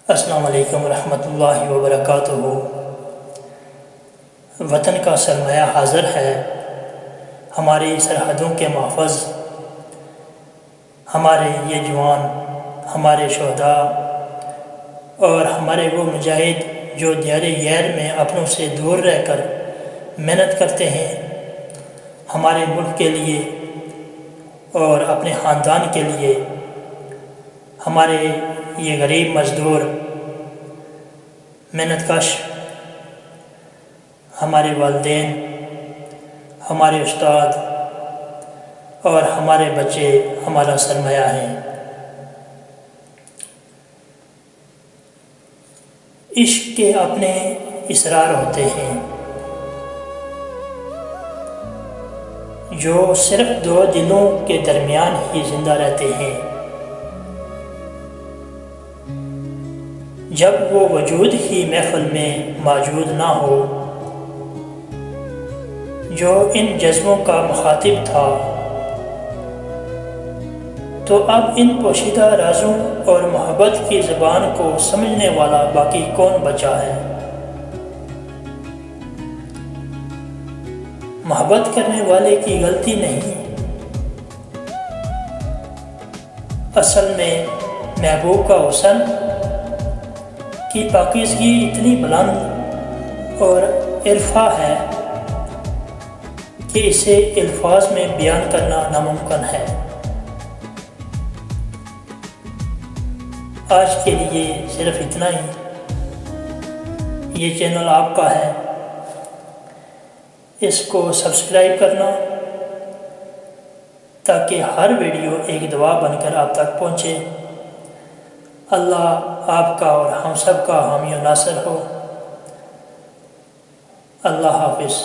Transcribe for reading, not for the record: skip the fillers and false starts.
السلام علیکم ورحمۃ اللہ وبرکاتہ۔ وطن کا سرمایہ حاضر ہے، ہماری سرحدوں کے محافظ، ہمارے یہ جوان، ہمارے شہداء اور ہمارے وہ مجاہد جو دیار غیر میں اپنوں سے دور رہ کر محنت کرتے ہیں ہمارے ملک کے لیے اور اپنے خاندان کے لیے۔ ہمارے یہ غریب مزدور، محنت کش، ہمارے والدین، ہمارے استاد اور ہمارے بچے ہمارا سرمایہ ہیں۔ عشق کے اپنے اسرار ہوتے ہیں جو صرف دو دلوں کے درمیان ہی زندہ رہتے ہیں۔ جب وہ وجود ہی محفل میں موجود نہ ہو جو ان جذبوں کا مخاطب تھا، تو اب ان پوشیدہ رازوں اور محبت کی زبان کو سمجھنے والا باقی کون بچا ہے؟ محبت کرنے والے کی غلطی نہیں، اصل میں محبوب کا حسن کی پاکیزگی اتنی بلند اور عرفہ ہے کہ اسے الفاظ میں بیان کرنا ناممکن ہے۔ آج کے لیے صرف اتنا ہی۔ یہ چینل آپ کا ہے، اس کو سبسکرائب کرنا تاکہ ہر ویڈیو ایک دعا بن کر آپ تک پہنچے۔ اللہ آپ کا اور ہم سب کا حامی و ناصر ہو۔ اللہ حافظ۔